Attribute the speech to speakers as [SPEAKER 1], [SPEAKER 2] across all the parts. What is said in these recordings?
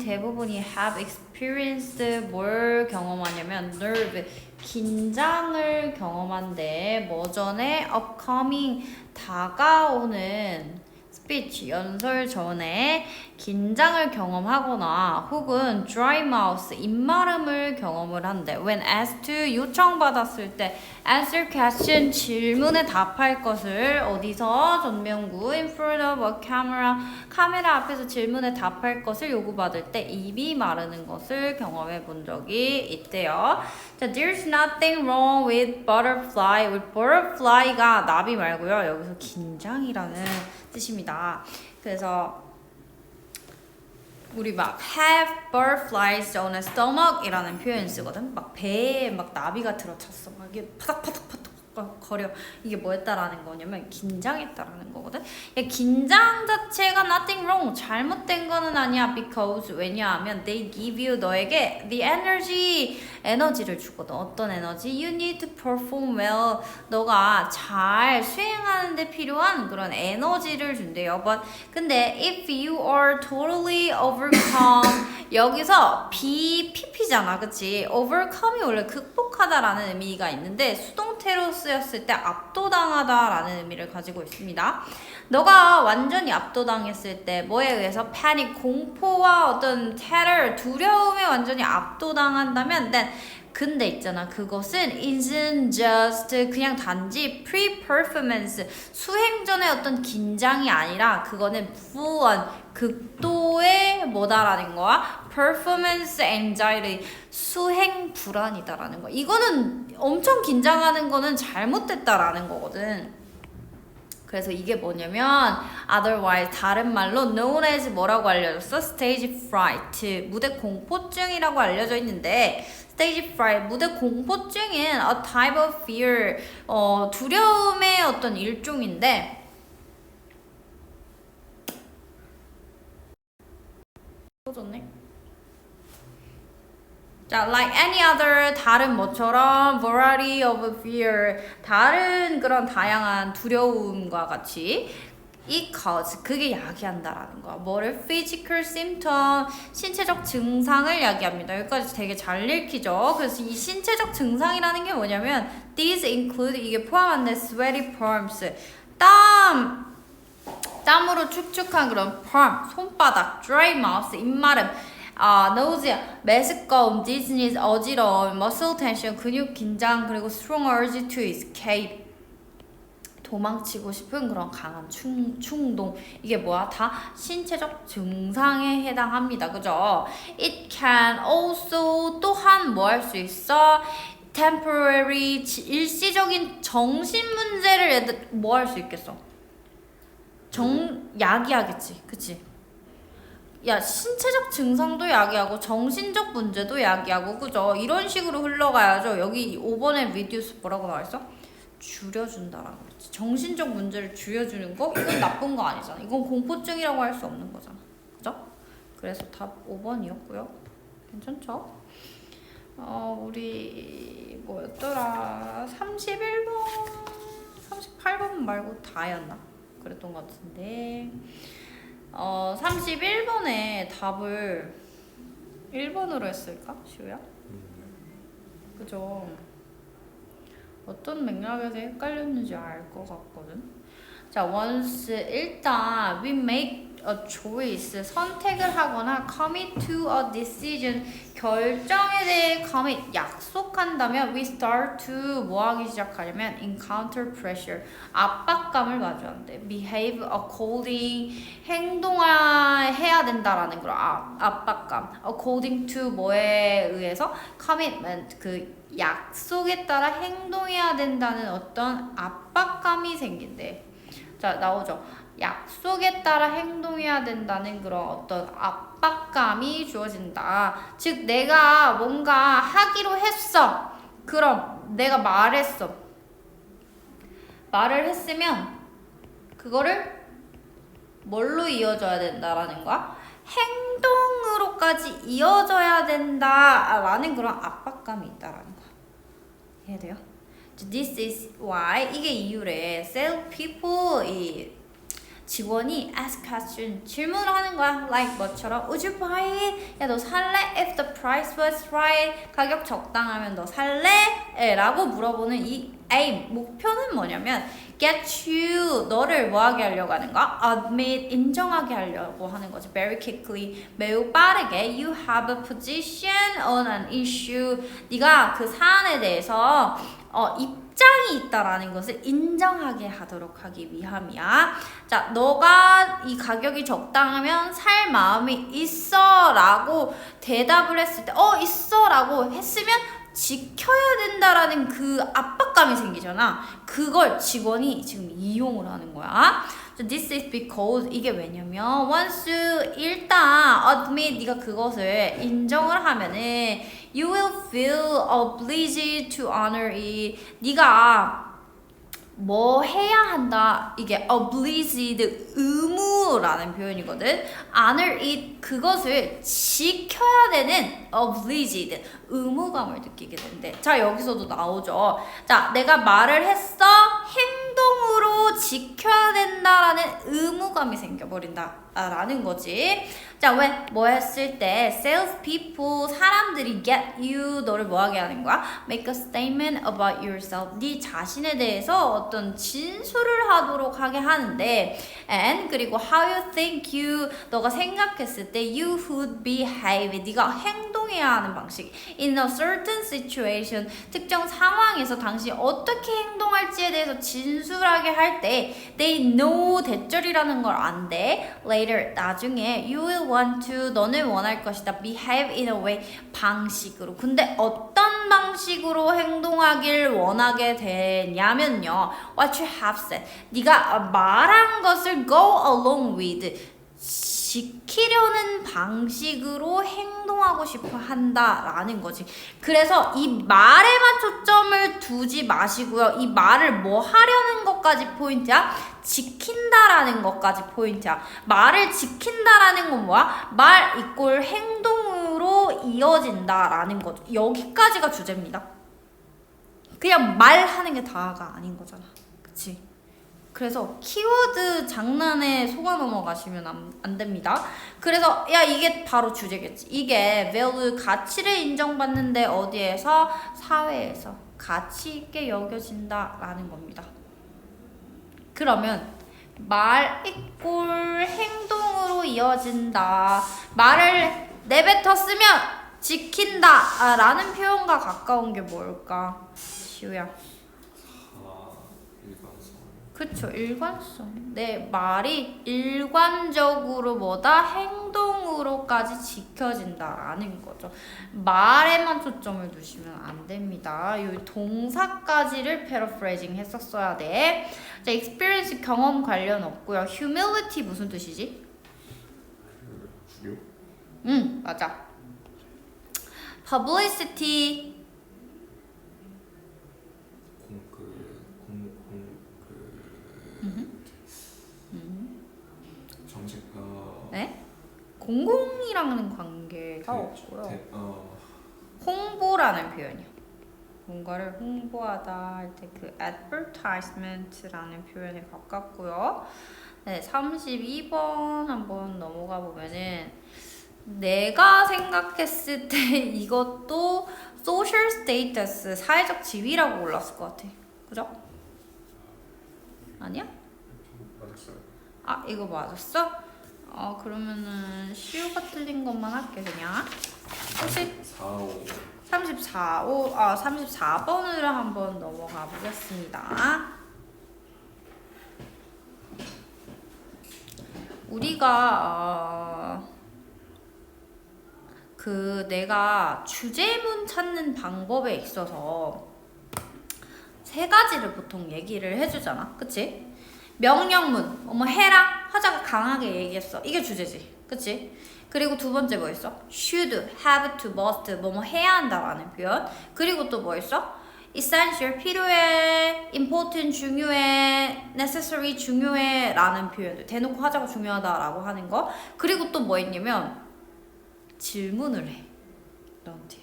[SPEAKER 1] 대부분이 have experienced 뭘 경험하냐면 nerve, 긴장을 경험한데 뭐 전에 upcoming 다가오는 speech, 연설 전에 긴장을 경험하거나 혹은 dry mouth, 입마름을 경험을 한대. When asked to, 요청받았을 때 answer question, 질문에 답할 것을 어디서 전명구 in front of a camera, 카메라 앞에서 질문에 답할 것을 요구받을 때 입이 마르는 것을 경험해 본 적이 있대요. 자, there's nothing wrong with butterfly. with butterfly가 나비 말고요. 여기서 긴장이라는 뜻입니다. 그래서 우리 막 have butterflies on a stomach 이라는 표현 쓰거든. 막 배에 막 나비가 들어찼어. 막 이게 파닥파닥파닥 거려. 이게 뭐였다라는 거냐면 긴장했다라는 거거든. 야, 긴장 자체가 nothing wrong, 잘못된 거는 아니야. because 왜냐하면 they give you, 너에게 the energy, 에너지를 주거든. 어떤 에너지? You need to perform well, 너가 잘 수행하는데 필요한 그런 에너지를 준대요. But 근데 if you are totally overcome 여기서 PP잖아, 그치? overcome이 원래 극복하다라는 의미가 있는데 수동태로 쓰였을 때 압도당하다라는 의미를 가지고 있습니다. 너가 완전히 압도당했을 때 뭐에 의해서 panic, 공포와 어떤 terror, 두려움에 완전히 압도당한다면 then 근데 있잖아, 그것은 isn't just 그냥 단지 pre-performance, 수행 전의 어떤 긴장이 아니라 그거는 full on, 극도의 뭐다라는 거야? performance anxiety, 수행 불안이다라는 거야. 이거는 엄청 긴장하는 거는 잘못됐다라는 거거든. 그래서 이게 뭐냐면 otherwise, 다른 말로 known as 뭐라고 알려졌어? stage fright, 무대 공포증이라고 알려져 있는데 stage fright, 무대 공포증은 a type of fear, 두려움의 어떤 일종인데 좋네. 자, like any other, 다른 뭐처럼 variety of fear, 다른 그런 다양한 두려움과 같이 it cause, 그게 야기한다라는 거야. 뭐를? physical symptom, 신체적 증상을 야기합니다. 여기까지 되게 잘 읽히죠? 그래서 이 신체적 증상이라는 게 뭐냐면 these include, 이게 포함한데 sweaty palms, 땀으로 축축한 그런 palm, 손바닥, dry mouth, 입마름, nausea, 메스꺼움, dizziness, 어지러움, muscle tension, 근육 긴장, 그리고 strong urge to escape, 도망치고 싶은 그런 강한 충동. 이게 뭐야? 다 신체적 증상에 해당합니다. 그죠? It can also, 또한 뭐 할 수 있어? temporary, 일시적인 정신 문제를 뭐 할 수 있겠어? 야기하겠지. 그치? 야, 신체적 증상도 야기하고 정신적 문제도 야기하고, 그죠? 이런 식으로 흘러가야죠. 여기 5번에 reduce 뭐라고 나와있어? 줄여준다라고 그랬지. 정신적 문제를 줄여주는 거? 이건 나쁜 거 아니잖아. 이건 공포증이라고 할 수 없는 거잖아. 그죠? 그래서 답 5번이었고요. 괜찮죠? 우리 뭐였더라? 31번, 38번 말고 다였나? 그랬던 것 같은데 31번에 답을 1번으로 했을까? 시우야? 그죠? 어떤 맥락에서 헷갈렸는지 알 것 같거든. 자, once, 일단 we make a choice, 선택을 하거나 commit to a decision, 결정에 대해 commit, 약속한다면 we start to 뭐 하기 시작하냐면 encounter pressure, 압박감을 마주한대. behave according, 행동해야 된다라는 그런 압박감. according to 뭐에 의해서? commitment, 그 약속에 따라 행동해야 된다는 어떤 압박감이 생긴대. 자, 나오죠. 약속에 따라 행동해야 된다는 그런 어떤 압박감이 주어진다. 즉, 내가 뭔가 하기로 했어. 그럼 내가 말했어. 말을 했으면 그거를 뭘로 이어져야 된다라는 거야? 행동으로까지 이어져야 된다라는 그런 압박감이 있다라는 거야. 이해돼요? This is why, 이게 이유래. Self people, 직원이 ask question 질문을 하는 거야. like 뭐처럼 would you buy it? 야 너 살래? if the price was right 가격 적당하면 너 살래? 라고 물어보는 이 aim 목표는 뭐냐면 get you 너를 뭐하게 하려고 하는 거야? admit 인정하게 하려고 하는 거지. very quickly 매우 빠르게 you have a position on an issue 네가 그 사안에 대해서 입장이 있다라는 것을 인정하게 하도록 하기 위함이야. 자, 너가 이 가격이 적당하면 살 마음이 있어 라고 대답을 했을 때 있어 라고 했으면 지켜야 된다라는 그 압박감이 생기잖아. 그걸 직원이 지금 이용을 하는 거야. So this is because 이게 왜냐면 once 일단 admit 네가 그것을 인정을 하면은 you will feel obliged to honor it. 네가 뭐 해야 한다. 이게 obliged 의무라는 표현이거든. honor it 그것을 지켜야 되는 obliged 의무감을 느끼게 된대. 자 여기서도 나오죠. 자 내가 말을 했어. 행동으로 지켜야 된다라는 의무감이 생겨버린다 라는 거지. 자 왜 뭐 했을 때 sales people 사람들이 get you 너를 뭐하게 하는 거야? make a statement about yourself 네 자신에 대해서 어떤 진술을 하도록 하게 하는데 and 그리고 how you think you 너가 생각했을 때 you would behave 네가 행동해야 하는 방식 in a certain situation 특정 상황에서 당신이 어떻게 행동할지에 대해서 진술하게 할 때 they know 대절이라는 걸 안돼. later 나중에 you will want to 너는 원할 것이다 behave in a way 방식으로. 근데 어떤 방식으로 행동하길 원하게 되냐면요 what you have said 네가 말한 것을 go along with 지키려는 방식으로 행동하고 싶어 한다라는 거지. 그래서 이 말에만 초점을 두지 마시고요. 이 말을 뭐 하려는 것까지 포인트야? 지킨다라는 것까지 포인트야. 말을 지킨다라는 건 뭐야? 말 이꼴 행동으로 이어진다라는 거죠. 여기까지가 주제입니다. 그냥 말하는 게 다가 아닌 거잖아. 그치? 그래서 키워드 장난에 속아 넘어가시면 안 됩니다. 그래서 야 이게 바로 주제겠지. 이게 value 가치를 인정받는데 어디에서? 사회에서 가치 있게 여겨진다라는 겁니다. 그러면 말 이꼴 행동으로 이어진다. 말을 내뱉었으면 지킨다 라는 표현과 가까운 게 뭘까? 시우야. 그쵸, 일관성. 내 말이 일관적으로 뭐다? 행동으로까지 지켜진다라는 거죠. 말에만 초점을 두시면 안 됩니다. 이 동사까지를 paraphrasing 했었어야 돼. 자, experience 경험 관련 없고요. humility 무슨 뜻이지?
[SPEAKER 2] 주요?
[SPEAKER 1] 맞아. publicity
[SPEAKER 2] 정책
[SPEAKER 1] 네? 공공이랑은 관계가 없고요. 홍보라는 표현이요. 뭔가를 홍보하다 할 때 그 advertisement라는 표현에 가깝고요. 네, 32번 한번 넘어가 보면은 내가 생각했을 때 이것도 social status, 사회적 지위라고 올랐을 것 같아. 그죠? 아니야?
[SPEAKER 2] 맞았어요.
[SPEAKER 1] 아, 이거 맞았어? 그러면은 시우가 틀린 것만 할게 그냥. 34번으로 한번 넘어가 보겠습니다. 우리가 내가 주제문 찾는 방법에 있어서 세 가지를 보통 얘기를 해주잖아. 그치? 명령문, 뭐 해라, 하자가 강하게 얘기했어. 이게 주제지. 그치? 그리고 두 번째 뭐 있어? should, have to, must, 뭐 해야 한다라는 표현. 그리고 또 뭐 있어? essential, 필요해, important, 중요해, necessary, 중요해 라는 표현들. 대놓고 하자가 중요하다라고 하는 거. 그리고 또 뭐 있냐면 질문을 해. 너한테.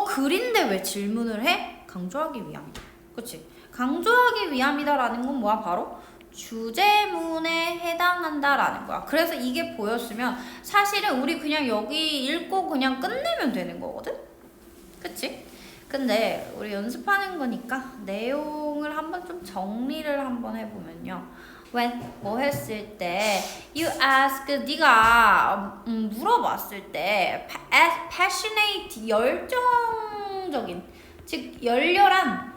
[SPEAKER 1] 글인데 왜 질문을 해? 강조하기 위함이다. 그치? 강조하기 위함이다라는 건 뭐야? 바로 주제문에 해당한다라는 거야. 그래서 이게 보였으면 사실은 우리 그냥 여기 읽고 그냥 끝내면 되는 거거든? 그치? 근데 우리 연습하는 거니까 내용을 한번 좀 정리를 한번 해보면요. when 뭐 했을 때 you ask 네가 물어봤을 때 passionate 열정적인 즉 열렬한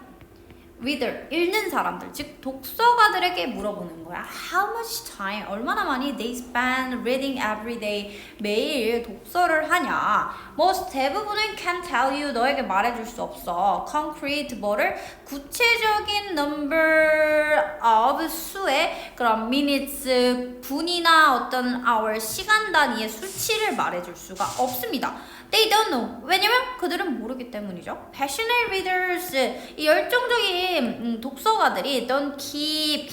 [SPEAKER 1] reader 읽는 사람들 즉 독서가들에게 물어보는 거야. How much time 얼마나 많이 they spend reading every day 매일 독서를 하냐. Most 대부분은 can tell you 너에게 말해줄 수 없어. Concrete 뭐를 구체적인 number of 수의 그런 minutes 분이나 어떤 hour 시간 단위의 수치를 말해줄 수가 없습니다. They don't know. 왜냐면 그들은 모르기 때문이죠. Passionate readers, 이 열정적인 독서가들이 don't keep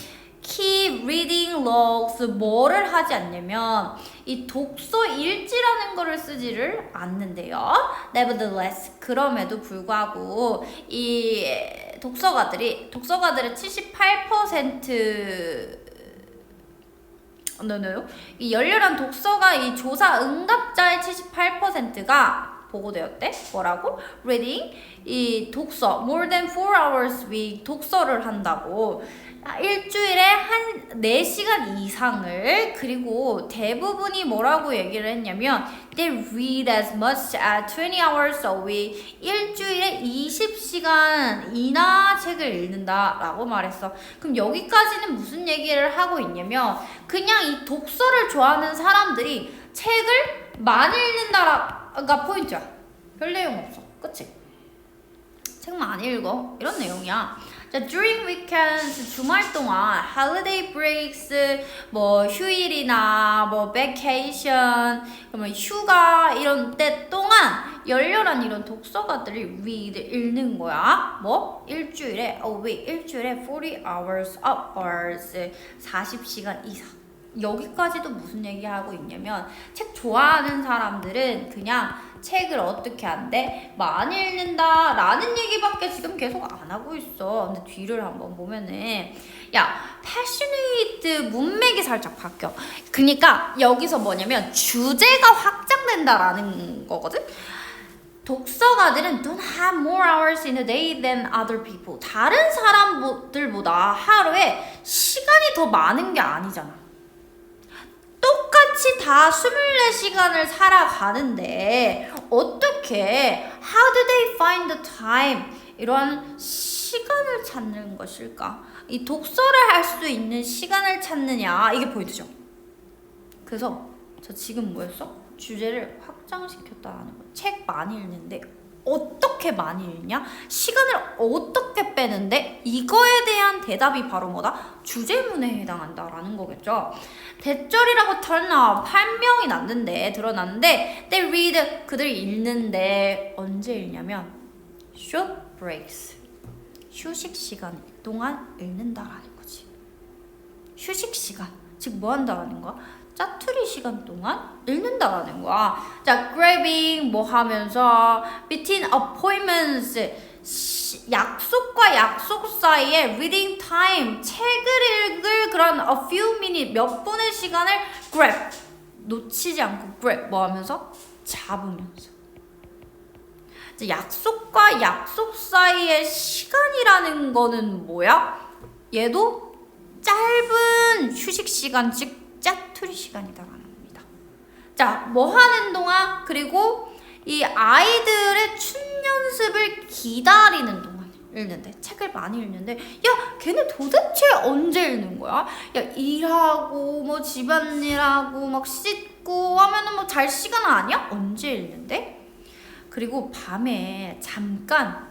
[SPEAKER 1] reading logs. 뭐를 하지 않냐면 이 독서 일지라는 거를 쓰지를 않는데요. Nevertheless, 그럼에도 불구하고 이 독서가들의 78% 이 열렬한 독서가 이 조사 응답자의 78%가 보고되었대. 뭐라고? Reading 이 독서 more than 4 hours week 독서를 한다고. 일주일에 한 4시간 이상을 그리고 대부분이 뭐라고 얘기를 했냐면 they read as much as 20 hours a week 일주일에 20시간 이나 책을 읽는다 라고 말했어. 그럼 여기까지는 무슨 얘기를 하고 있냐면 그냥 이 독서를 좋아하는 사람들이 책을 많이 읽는다가 포인트야. 별 내용 없어. 그치? 책 많이 읽어. 이런 내용이야. 자, during weekends 주말 동안 holiday breaks 뭐 휴일이나 뭐 vacation 그러면 휴가 이런 때 동안 열렬한 이런 독서가들이 read 읽는 거야. 뭐 일주일에 일주일에 40 hours 40시간 이상. 여기까지도 무슨 얘기하고 있냐면 책 좋아하는 사람들은 그냥 책을 어떻게 한대? 많이 읽는다 라는 얘기밖에 지금 계속 안 하고 있어. 근데 뒤를 한번 보면은 야 passionate 문맥이 살짝 바뀌어. 그러니까 여기서 뭐냐면 주제가 확장된다라는 거거든. 독서가들은 don't have more hours in a day than other people. 다른 사람들보다 하루에 시간이 더 많은 게 아니잖아. 똑같이 다 24시간을 살아가는데 어떻게 how do they find the time 이런 시간을 찾는 것일까? 이 독서를 할 수 있는 시간을 찾느냐 이게 포인트죠. 그래서 저 지금 뭐였어? 주제를 확장시켰다라는 거. 책 많이 읽는데 어떻게 많이 읽냐? 시간을 어떻게 빼는데? 이거에 대한 대답이 바로 뭐다? 주제문에 해당한다라는 거겠죠. 대절이라고 드러났는데 they read 그들이 읽는데 언제 읽냐면 short breaks 휴식 시간 동안 읽는다라는 거지. 휴식 시간 즉 뭐 한다라는 거야? 짜투리 시간 동안 읽는다라는 거야. 자, grabbing 뭐 하면서 between appointments 약속과 약속 사이에 reading time 책을 읽을 그런 a few minutes 몇 분의 시간을 grab 놓치지 않고 grab 뭐 하면서 잡으면서. 자, 약속과 약속 사이의 시간이라는 거는 뭐야? 얘도 짧은 휴식 시간 즉 짜투리 시간이다라는 겁니다. 자, 뭐 하는 동안 그리고 이 아이들의 춤 연습을 기다리는 동안 읽는데 책을 많이 읽는데 야 걔네 도대체 언제 읽는 거야? 야 일하고 뭐 집안일하고 막 씻고 하면은 뭐 잘 시간 아니야? 언제 읽는데? 그리고 밤에 잠깐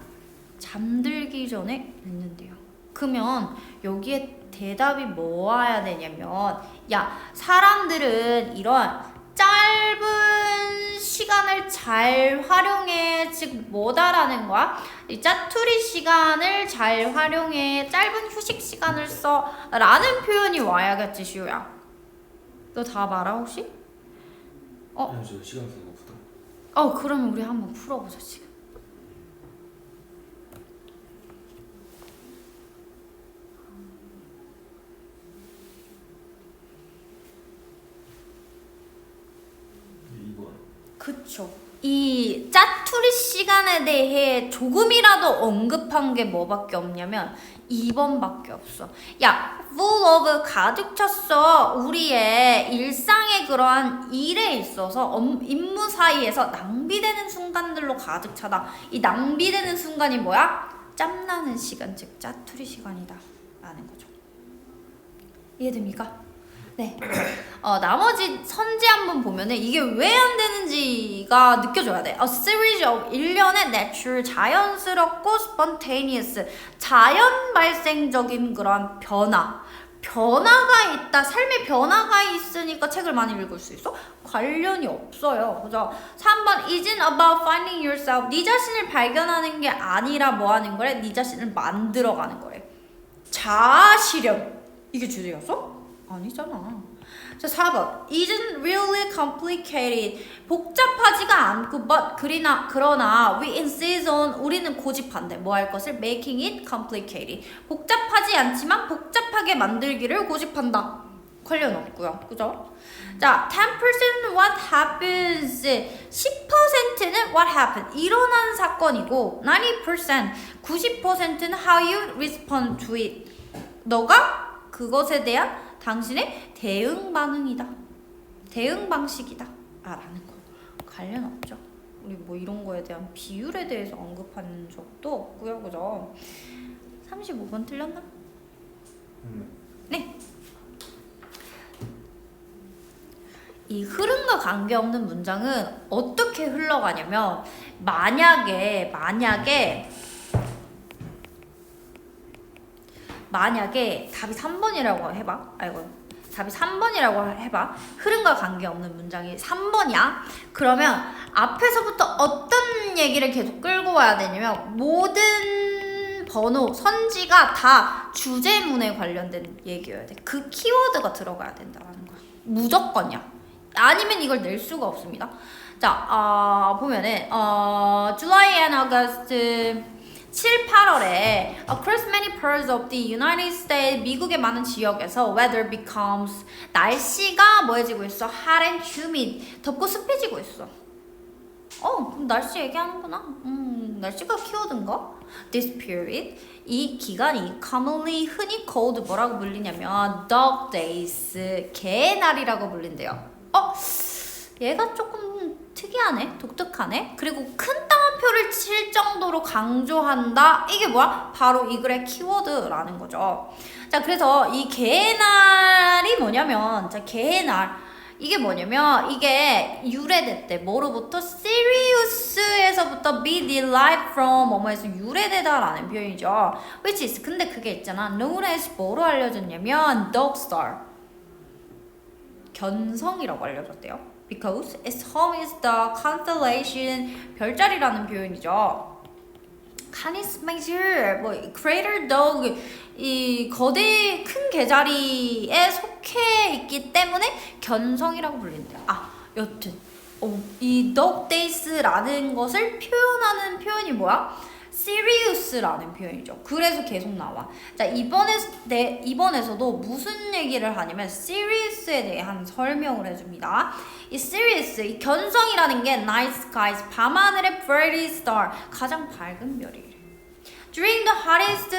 [SPEAKER 1] 잠들기 전에 읽는데요. 그러면 여기에 대답이 뭐 와야 되냐면 야 사람들은 이런 짧은 시간을 잘 활용해 즉 뭐다라는 거야? 이 짜투리 시간을 잘 활용해 짧은 휴식 시간을 써 라는 표현이 와야겠지 시우야. 너 다 알아 혹시?
[SPEAKER 2] 아니요 저 시간 쓰는 것보다
[SPEAKER 1] 그러면 우리 한번 풀어보자 지금. 그쵸. 이 짜투리 시간에 대해 조금이라도 언급한 게 뭐밖에 없냐면 2번밖에 없어. 야, full of 가득 찼어. 우리의 일상의 그러한 일에 있어서 임무 사이에서 낭비되는 순간들로 가득 차다. 이 낭비되는 순간이 뭐야? 짬나는 시간, 즉 짜투리 시간이다 라는 거죠. 이해됩니까? 네. 나머지 선지 한번 보면은 이게 왜 안 되는지가 느껴져야 돼. A series of 일련의 natural, 자연스럽고 spontaneous, 자연 발생적인 그런 변화가 있다. 삶의 변화가 있으니까 책을 많이 읽을 수 있어? 관련이 없어요. 그죠? 3번 isn't about finding yourself. 네 자신을 발견하는 게 아니라 뭐 하는 거래? 네 자신을 만들어가는 거래. 자아 실현. 이게 주제였어? 아니잖아. 자, 4번. Isn't really complicated. 복잡하지가 않고 but 그러나 we insist on 우리는 고집한대. 뭐 할 것을? Making it complicated. 복잡하지 않지만 복잡하게 만들기를 고집한다. 관련 없고요. 그죠? 자, 10% what happens. 10%는 what happened. 일어난 사건이고 90%는 how you respond to it. 너가 그것에 대한 당신의 대응 반응이다. 대응 방식이다. 라는 거. 관련 없죠. 우리 뭐 이런 거에 대한 비율에 대해서 언급한 적도 없고요. 그죠? 35번 틀렸나? 네. 이 흐름과 관계없는 문장은 어떻게 흘러가냐면 만약에 답이 3번이라고 해봐. 답이 3번이라고 해봐. 흐름과 관계없는 문장이 3번이야. 그러면 앞에서부터 어떤 얘기를 계속 끌고 와야 되냐면 모든 번호, 선지가 다 주제문에 관련된 얘기여야 돼. 그 키워드가 들어가야 된다는 거야. 무조건이야. 아니면 이걸 낼 수가 없습니다. 자, 보면은 July and August 7, 8월에 across many parts of the United States 미국의 많은 지역에서 weather becomes 날씨가 뭐해지고 있어? hot and humid 덥고 습해지고 있어. 그럼 날씨 얘기하는구나. 날씨가 키워드인가? This period 이 기간이 commonly 흔히 called 뭐라고 불리냐면 dog days 개의 날이라고 불린대요. 얘가 조금 특이하네, 독특하네. 그리고 큰 따옴표를 칠 정도로 강조한다. 이게 뭐야? 바로 이 글의 키워드라는 거죠. 자, 그래서 이 개의 날이 뭐냐면, 자, 개의 날 이게 뭐냐면 이게 유래됐대. 뭐로부터? serious에서부터 be derived from 뭐뭐에서 유래되다라는 표현이죠. which is 근데 그게 있잖아. known as 뭐로 알려졌냐면 dog star 견성이라고 알려졌대요. Because its home is the constellation 별자리라는 표현이죠. Canis Major, 뭐 Crater Dog 이 거대 큰 개자리에 속해 있기 때문에 견성이라고 불린대요. 여튼 이 Dog Days라는 것을 표현하는 표현이 뭐야? serious라는 표현이죠. 그래서 계속 나와. 자, 이번에서도 무슨 얘기를 하냐면 serious에 대한 설명을 해줍니다. 이 serious, 이 견성이라는 게 night skies, 밤하늘의 brightest star, 가장 밝은 별이래. During the hottest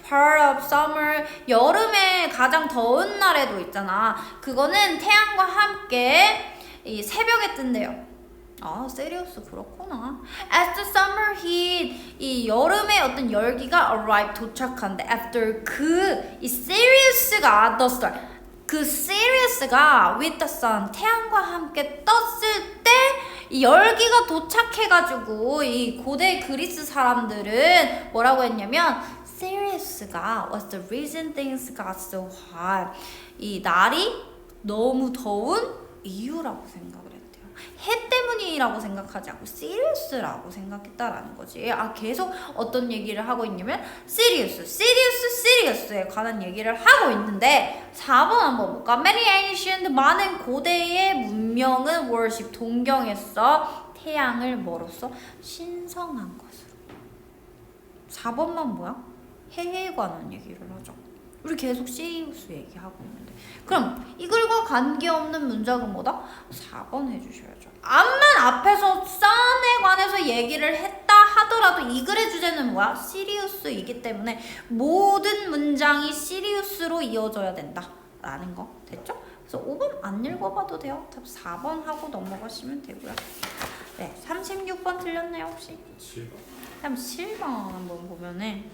[SPEAKER 1] part of summer, 여름에 가장 더운 날에도 있잖아. 그거는 태양과 함께 이 새벽에 뜬대요. 세리우스 그렇구나. As the summer heat, 이 여름의 어떤 열기가 arrive, 도착한데 after 이 serious가 the star, 그 serious가 with the sun, 태양과 함께 떴을 때 이 열기가 도착해가지고 이 고대 그리스 사람들은 뭐라고 했냐면 serious가 was the reason things got so hot, 이 날이 너무 더운 이유라고 생각을 했대요. 해 때문이라고 생각하지 않고 serious라고 생각했다라는 거지. 계속 어떤 얘기를 하고 있냐면 serious에 관한 얘기를 하고 있는데 4번 한번 볼까? Many ancient, 많은 고대의 문명은 worship, 동경했어. 태양을 뭐로써? 신성한 것으로. 4번만 뭐야? 해에 관한 얘기를 하죠. 우리 계속 시리우스 얘기하고 있는데 그럼 이글과 관계없는 문장은 뭐다? 4번 해주셔야죠. 암만 앞에서 sun에 관해서 얘기를 했다 하더라도 이 글의 주제는 뭐야? 시리우스이기 때문에 모든 문장이 시리우스로 이어져야 된다 라는 거 됐죠? 그래서 5번 안 읽어봐도 돼요. 4번 하고 넘어가시면 되고요. 네, 36번 틀렸네요 혹시?
[SPEAKER 2] 7번.
[SPEAKER 1] 37번 한번 보면은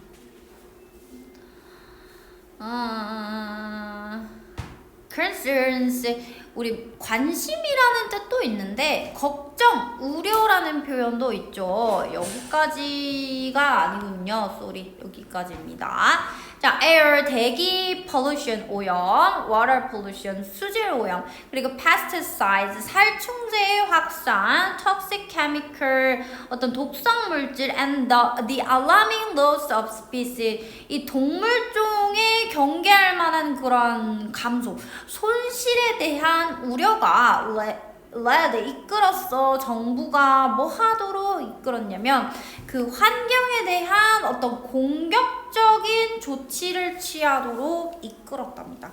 [SPEAKER 1] concerns 우리 관심이라는 뜻도 있는데 걱정, 우려라는 표현도 있죠. 여기까지가 아니군요. 쏘리 여기까지입니다. 자, air 대기 pollution 오염, water pollution 수질 오염, 그리고 pesticides 살충제의 확산, toxic chemical 어떤 독성 물질 and the alarming loss of species 이 동물종에 경계할 만한 그런 감소, 손실에 대한 우려가 led 이끌었어. 정부가 뭐 하도록 이끌었냐면 그 환경에 대한 어떤 공격적인 조치를 취하도록 이끌었답니다.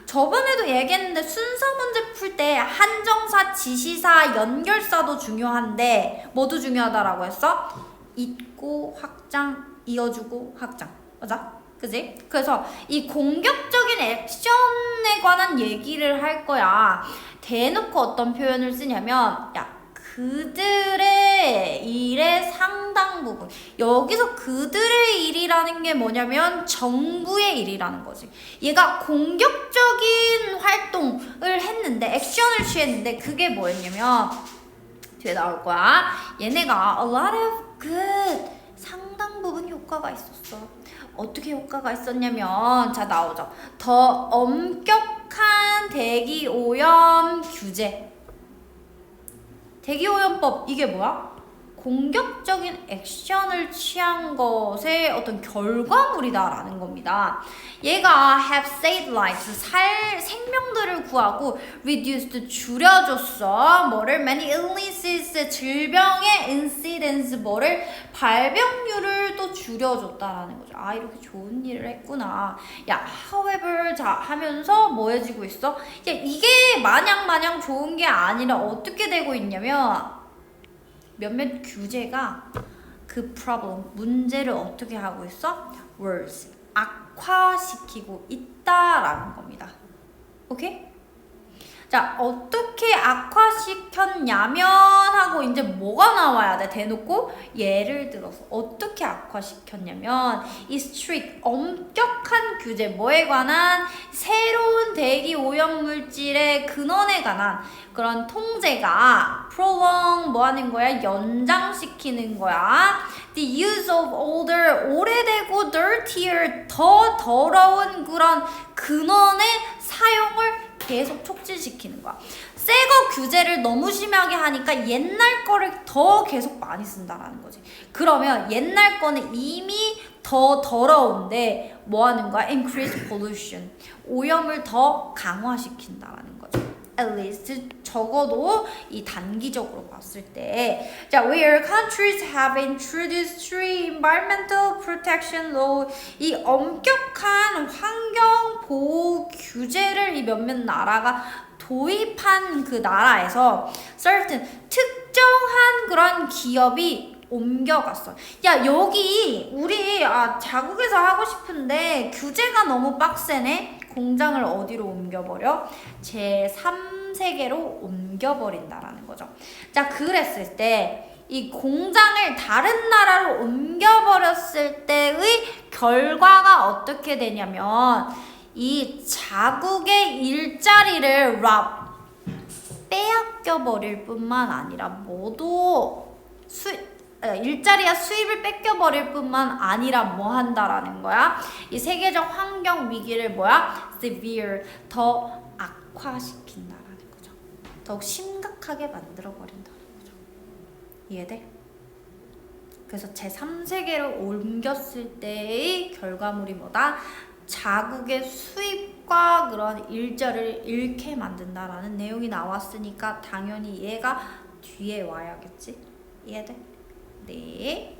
[SPEAKER 1] 저번에도 얘기했는데 순서 문제 풀 때 한정사, 지시사, 연결사도 중요한데 뭐도 중요하다라고 했어? 잇고 확장, 이어주고 확장. 맞아? 그지? 그래서 이 공격적인 액션에 관한 얘기를 할 거야. 대놓고 어떤 표현을 쓰냐면 야 그들의 일의 상당 부분 여기서 그들의 일이라는 게 뭐냐면 정부의 일이라는 거지. 얘가 공격적인 활동을 했는데 액션을 취했는데 그게 뭐였냐면 뒤에 나올 거야. 얘네가 a lot of good 상당 부분 효과가 있었어. 어떻게 효과가 있었냐면 자 나오죠. 더 엄격한 대기오염 규제. 대기오염법 이게 뭐야? 공격적인 액션을 취한 것의 어떤 결과물이다라는 겁니다. 얘가 have saved lives 생명들을 구하고 reduced 줄여줬어. 뭐를 many illnesses 질병의 incidence 뭐를 발병률을 또 줄여줬다라는 거죠. 아 이렇게 좋은 일을 했구나. 야 however 자 하면서 뭐 해지고 있어? 야 이게 마냥 좋은 게 아니라 어떻게 되고 있냐면 몇몇 규제가 그 problem, 문제를 어떻게 하고 있어? worse, 악화시키고 있다라는 겁니다. 오케이? 자, 어떻게 악화시켰냐면 하고 이제 뭐가 나와야 돼? 대놓고 예를 들어서 어떻게 악화시켰냐면 이 strict, 엄격한 규제, 뭐에 관한 새로운 대기 오염 물질의 근원에 관한 그런 통제가 prolong 뭐 하는 거야? 연장시키는 거야. The use of older, 오래되고 dirtier, 더 더러운 그런 근원의 사용을 계속 촉진시키는 거야. 새거 규제를 너무 심하게 하니까 옛날 거를 더 계속 많이 쓴다라는 거지. 그러면 옛날 거는 이미 더 더러운데 뭐 하는 거야? Increase pollution. 오염을 더 강화시킨다라는 거죠. At least 적어도 이 단기적으로 봤을 때 자, where countries have introduced strict environmental protection law 이 엄격한 환경 보호 규제를 이 몇몇 나라가 도입한 그 나라에서 certain 특정한 그런 기업이 옮겨갔어. 야 여기 우리 자국에서 하고 싶은데 규제가 너무 빡세네. 공장을 어디로 옮겨버려? 제3세계로 옮겨버린다라는 거죠. 자 그랬을 때 이 공장을 다른 나라로 옮겨버렸을 때의 결과가 어떻게 되냐면 이 자국의 일자리를 빼앗겨버릴 뿐만 아니라 모두 일자리와 수입을 뺏겨버릴 뿐만 아니라 뭐 한다라는 거야? 이 세계적 환경 위기를 뭐야? severe, 더 악화시킨다라는 거죠. 더욱 심각하게 만들어버린다는 거죠. 이해돼? 그래서 제3세계로 옮겼을 때의 결과물이 뭐다? 자국의 수입과 그런 일자리를 잃게 만든다라는 내용이 나왔으니까 당연히 얘가 뒤에 와야겠지? 이해돼? 네.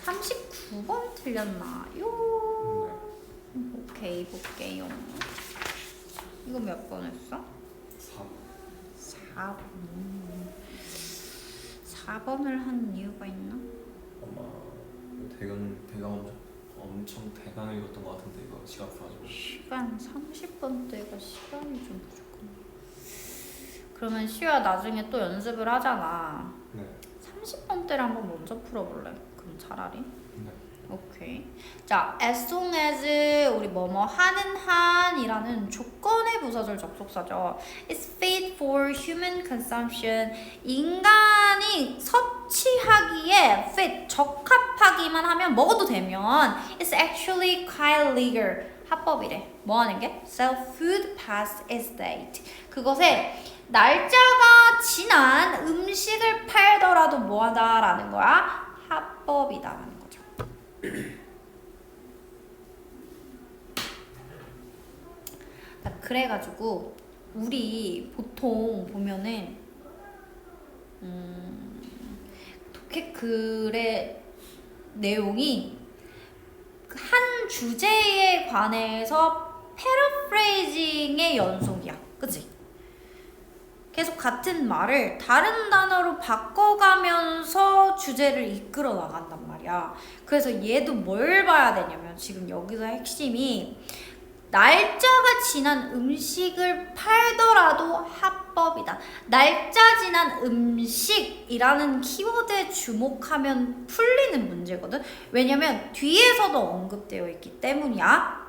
[SPEAKER 1] 39번 틀렸나요? 오케이, 볼게요. 이거 몇 번 했어?
[SPEAKER 2] 4번.
[SPEAKER 1] 4번을 한 이유가 있나?
[SPEAKER 2] 아마 대강 엄청 대강 읽었던 것 같은데 이거 시간 써가지고.
[SPEAKER 1] 시간 30번 때가 시간이 좀 부족하네. 그러면 시우야 나중에 또 연습을 하잖아.
[SPEAKER 2] 네.
[SPEAKER 1] 30번 때를 한번 먼저 풀어볼래? 그럼 차라리?
[SPEAKER 2] 네.
[SPEAKER 1] 오케이. 자, as long as 우리 뭐뭐 하는 한이라는 조건의 부사절 접속사죠. It's fit for human consumption. 인간이 섭취하기에 fit 적합하기만 하면 먹어도 되면 it's actually quite legal. 합법이래. 뭐 하는 게? Sell food past its date. 그것에 날짜가 지난 음식을 팔더라도 뭐하다라는 거야? 합법이다라는 거죠. 그래가지고 우리 보통 보면은 독해 글의 내용이 한 주제에 관해서 패러프레이징의 연속이야. 그치? 계속 같은 말을 다른 단어로 바꿔가면서 주제를 이끌어 나간단 말이야. 그래서 얘도 뭘 봐야 되냐면 지금 여기서 핵심이 날짜가 지난 음식을 팔더라도 합법이다. 날짜 지난 음식이라는 키워드에 주목하면 풀리는 문제거든. 왜냐면 뒤에서도 언급되어 있기 때문이야.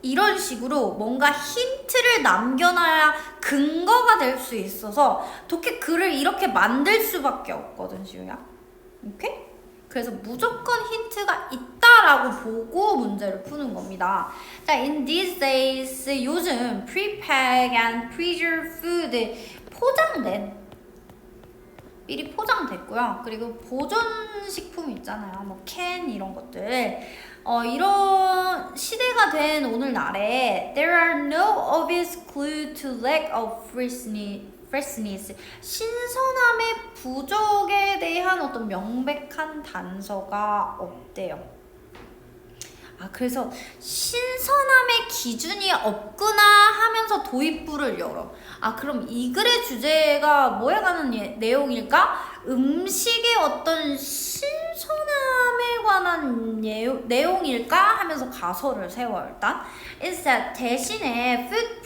[SPEAKER 1] 이런 식으로 뭔가 힌트를 남겨놔야 근거가 될 수 있어서 독해 글을 이렇게 만들 수밖에 없거든, 지우야. 오케이? 그래서 무조건 힌트가 있다라고 보고 문제를 푸는 겁니다. 자, in these days 요즘 pre-pack and preserved food 포장된 미리 포장됐고요. 그리고 보존식품 있잖아요. 뭐 캔 이런 것들. 이런 시대가 된 오늘날에 there are no obvious clue to lack of freshness. 신선함의 부족에 대한 어떤 명백한 단서가 없대요. 그래서 신선함의 기준이 없구나 하면서 도입부를 열어. 그럼 이 글의 주제가 뭐에 관한 내용일까? 음식의 어떤 신선함에 관한 내용일까? 하면서 가설을 세워 일단. Instead, 대신에 food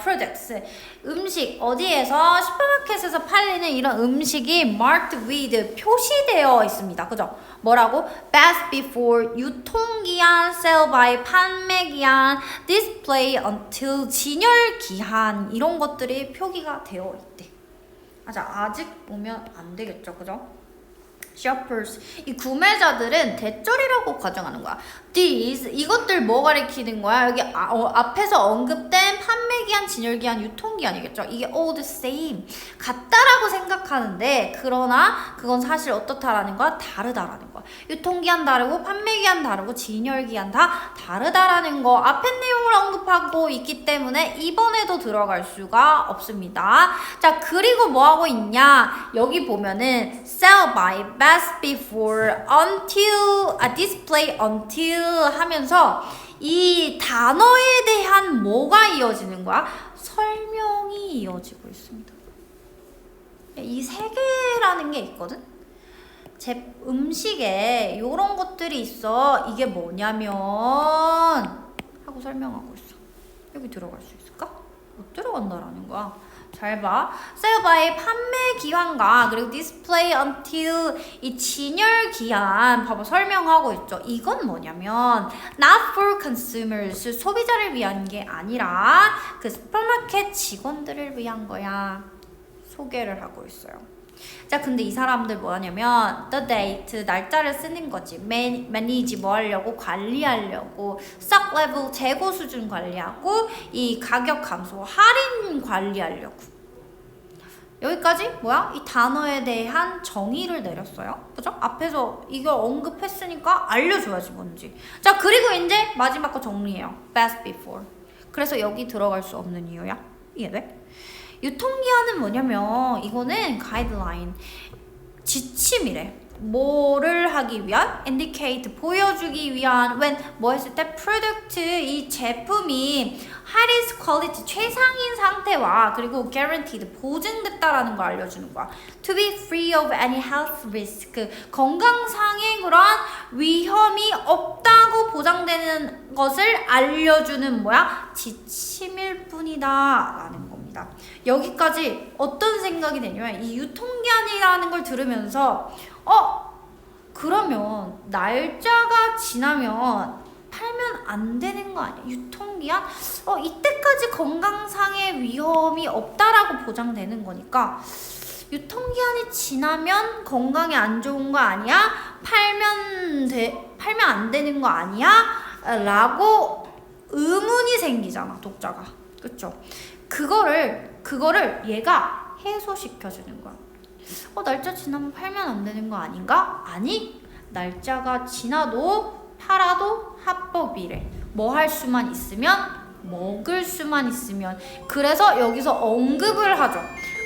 [SPEAKER 1] products, 음식, 어디에서? 슈퍼마켓에서 팔리는 이런 음식이 marked with, 표시되어 있습니다. 그죠? 뭐라고? Best before, 유통기한, sell by, 판매기한, display until, 진열기한 이런 것들이 표기가 되어 있대. 아직 보면 안 되겠죠, 그죠? shoppers, 이 구매자들은 대절이라고 가정하는 거야. these, 이것들 뭐 가리키는 거야? 여기 앞에서 언급된 판매기한, 진열기한, 유통기한이겠죠. 이게 all the same, 같다라고 생각하는데 그러나 그건 사실 어떻다라는 거야? 다르다라는 거야. 유통기한 다르고 판매기한 다르고 진열기한 다 다르다라는 거 앞에 내용을 언급하고 있기 때문에 이번에도 들어갈 수가 없습니다. 자, 그리고 뭐 하고 있냐? 여기 보면은 sell by, best before, until, display until 하면서 이 단어에 대한 뭐가 이어지는 거야? 설명이 이어지고 있습니다. 이 세 개라는 게 있거든? 제 음식에 이런 것들이 있어. 이게 뭐냐면 하고 설명하고 있어. 여기 들어갈 수 있을까? 못 들어간다라는 거야. 잘 봐. sell by 판매 기한과 그리고 display until 이 진열 기한 봐봐 설명하고 있죠. 이건 뭐냐면 not for consumers 소비자를 위한 게 아니라 그 슈퍼마켓 직원들을 위한 거야. 소개를 하고 있어요. 자, 근데 이 사람들 뭐 하냐면 the date, 날짜를 쓰는 거지. manage 뭐 하려고? 관리하려고. stock level, 재고 수준 관리하고 이 가격 감소, 할인 관리하려고. 여기까지 뭐야? 이 단어에 대한 정의를 내렸어요. 그죠? 앞에서 이걸 언급했으니까 알려줘야지 뭔지. 자, 그리고 이제 마지막 거 정리해요. best before. 그래서 여기 들어갈 수 없는 이유야. 이해돼? 유통기한은 뭐냐면 이거는 가이드라인, 지침이래. 뭐를 하기 위한? indicate 보여주기 위한 when 뭐 했을 때 product 이 제품이 highest quality 최상인 상태와 그리고 guaranteed 보증됐다라는 걸 알려주는 거야. to be free of any health risk 건강상의 그런 위험이 없다고 보장되는 것을 알려주는 뭐야? 지침일 뿐이다 라는 겁니다. 여기까지 어떤 생각이 되냐면 이 유통기한이라는 걸 들으면서 그러면 날짜가 지나면 팔면 안 되는 거 아니야? 유통기한? 이때까지 건강상의 위험이 없다라고 보장되는 거니까 유통기한이 지나면 건강에 안 좋은 거 아니야? 팔면 안 되는 거 아니야? 라고 의문이 생기잖아, 독자가. 그쵸? 그거를 얘가 해소시켜주는 거야. 날짜 지나면 팔면 안 되는 거 아닌가? 아니, 날짜가 지나도 팔아도 합법이래. 뭐 할 수만 있으면, 먹을 수만 있으면. 그래서 여기서 언급을 하죠.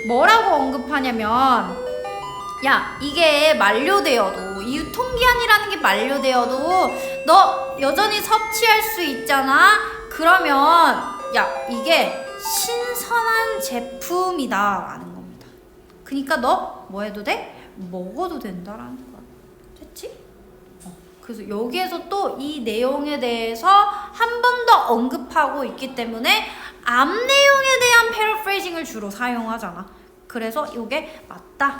[SPEAKER 1] 뭐라고 언급하냐면, 야, 이게 만료되어도, 이 유통기한이라는 게 만료되어도 너 여전히 섭취할 수 있잖아? 그러면 야, 이게 신선한 제품이다 라는 겁니다. 그러니까 너 뭐 해도 돼? 먹어도 된다라는 거야. 됐지? 그래서 여기에서 또 이 내용에 대해서 한 번 더 언급하고 있기 때문에 앞 내용에 대한 패러프레이징을 주로 사용하잖아. 그래서 이게 맞다.